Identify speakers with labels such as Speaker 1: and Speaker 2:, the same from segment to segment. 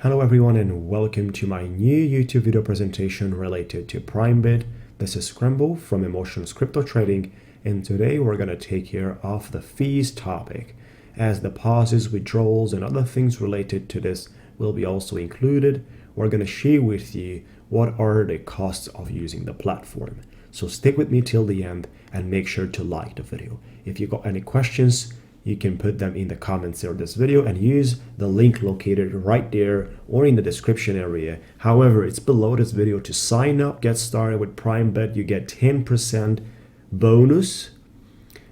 Speaker 1: Hello everyone and welcome to my new YouTube video presentation related to PrimeBit. This is Scramble from Emotions Crypto Trading, and today we're going to take care of the fees topic, as deposits, withdrawals and other things related to this will be also included. We're going to share with you what are the costs of using the platform. So stick with me till the end and make sure to like the video. If you got any questions, you can put them in the comments of this video and use the link located right there or in the description area. However, it's below this video to sign up, get started with PrimeBit. You get 10% bonus,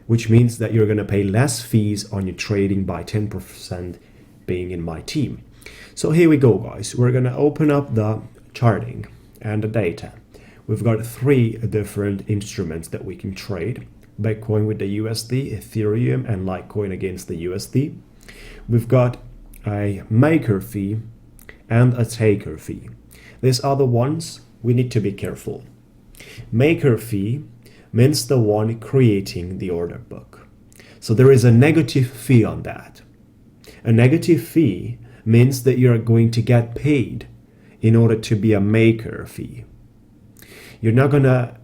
Speaker 1: which means that you're going to pay less fees on your trading by 10% being in my team. So here we go, guys. We're going to open up the charting and the data. We've got three different instruments that we can trade. Bitcoin with the USD, Ethereum and Litecoin against the USD. We've got a maker fee and a taker fee. These are the ones we need to be careful. Maker fee means the one creating the order book. So there is a negative fee on that. A negative fee means that you're going to get paid in order to be a maker fee. You're not going to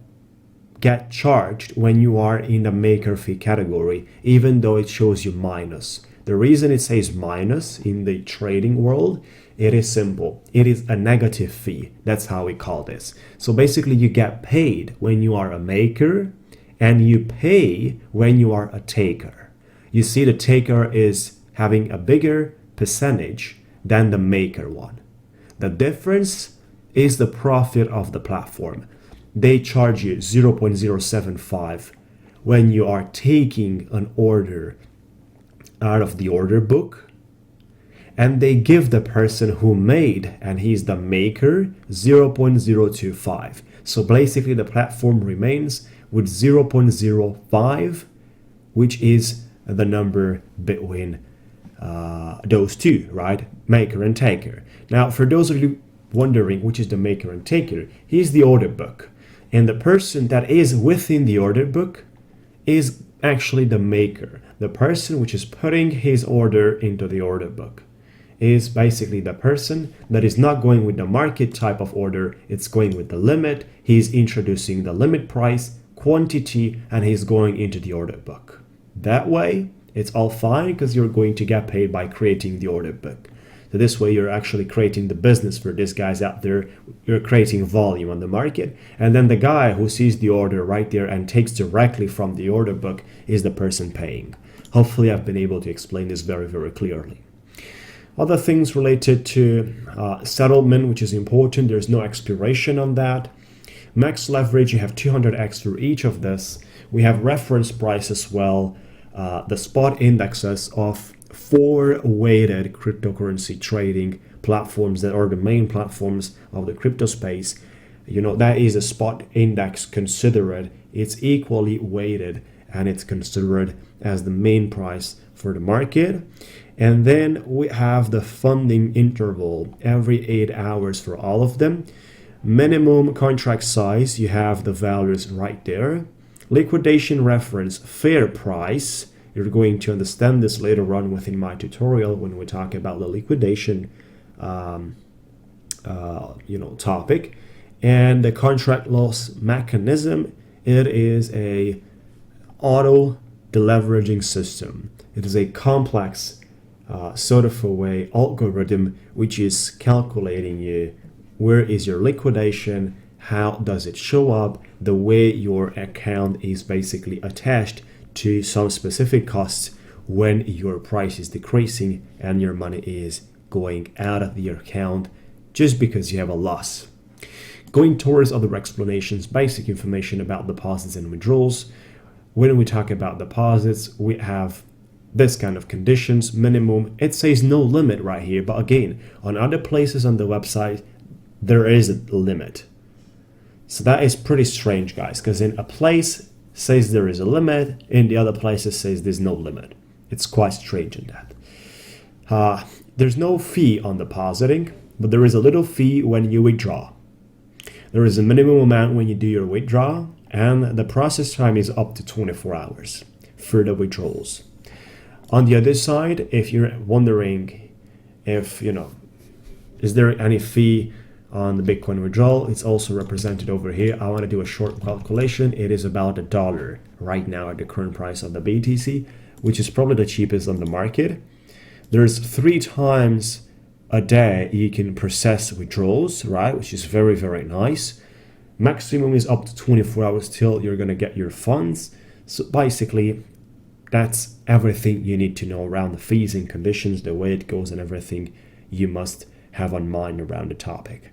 Speaker 1: get charged when you are in the maker fee category, even though it shows you minus. The reason it says minus in the trading world, it is simple. It is a negative fee. That's how we call this. So basically you get paid when you are a maker and you pay when you are a taker. You see, the taker is having a bigger percentage than the maker one. The difference is the profit of the platform. They charge you 0.075 when you are taking an order out of the order book, and they give the person who made, and he's the maker, 0.025. So basically the platform remains with 0.05, which is the number between those two, right? Maker and taker. Now, for those of you wondering which is the maker and taker, here's the order book. And the person that is within the order book is actually the maker. The person which is putting his order into the order book is basically the person that is not going with the market type of order. It's going with the limit. He's introducing the limit price, quantity, and he's going into the order book. That way, it's all fine because you're going to get paid by creating the order book. So this way you're actually creating the business for these guys out there. You're creating volume on the market. And then the guy who sees the order right there and takes directly from the order book is the person paying. Hopefully I've been able to explain this very, very clearly. Other things related to settlement, which is important. There's no expiration on that. Max leverage, you have 200x for each of this. We have reference price as well. The spot indexes of 4 weighted cryptocurrency trading platforms that are the main platforms of the crypto space. You know, that is a spot index considered. It's equally weighted and it's considered as the main price for the market. And then we have the funding interval every 8 hours for all of them. Minimum contract size, you have the values right there. Liquidation reference, fair price. You're going to understand this later on within my tutorial when we talk about the liquidation topic. And the contract loss mechanism, it is a auto deleveraging system. It is a complex sort of a way algorithm which is calculating you where is your liquidation, how does it show up, the way your account is basically attached to some specific costs when your price is decreasing and your money is going out of your account just because you have a loss. Going towards other explanations, basic information about deposits and withdrawals. When we talk about deposits, we have this kind of conditions, minimum. It says no limit right here, but again, on other places on the website, there is a limit. So that is pretty strange, guys, because in a place says there is a limit, in the other places says there's no limit. It's quite strange in that. There's no fee on depositing, but there is a little fee when you withdraw. There is a minimum amount when you do your withdrawal, and the process time is up to 24 hours for the withdrawals. On the other side, if you're wondering if, is there any fee on the Bitcoin withdrawal? It's also represented over here. I want to do a short calculation. It is about $1 right now at the current price of the BTC, which is probably the cheapest on the market. There's 3 times a day you can process withdrawals, right? Which is very, very nice. Maximum is up to 24 hours till you're going to get your funds. So basically, that's everything you need to know around the fees and conditions, the way it goes, and everything you must have on mind around the topic.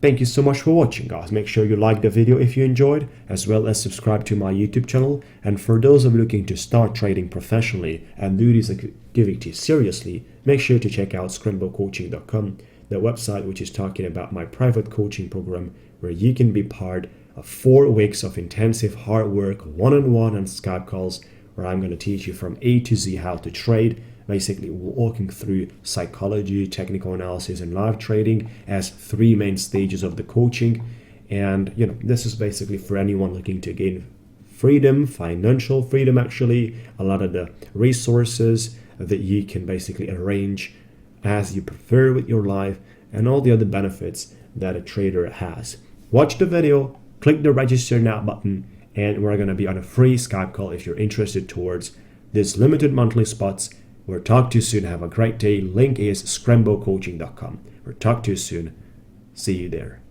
Speaker 1: Thank you so much for watching, guys. Make sure you like the video if you enjoyed, as well as subscribe to my YouTube channel. And for those of you looking to start trading professionally and do these activities seriously, make sure to check out scramblecoaching.com, the website which is talking about my private coaching program, where you can be part of 4 weeks of intensive hard work, one-on-one and Skype calls, where I'm going to teach you from A to Z how to trade, basically walking through psychology, technical analysis, and live trading as 3 main stages of the coaching. And this is basically for anyone looking to gain freedom, financial freedom actually, a lot of the resources that you can basically arrange as you prefer with your life, and all the other benefits that a trader has. Watch the video, click the register now button, and we're going to be on a free Skype call if you're interested towards this limited monthly spots. We'll talk to you soon. Have a great day. Link is scramblecoaching.com. We'll talk to you soon. See you there.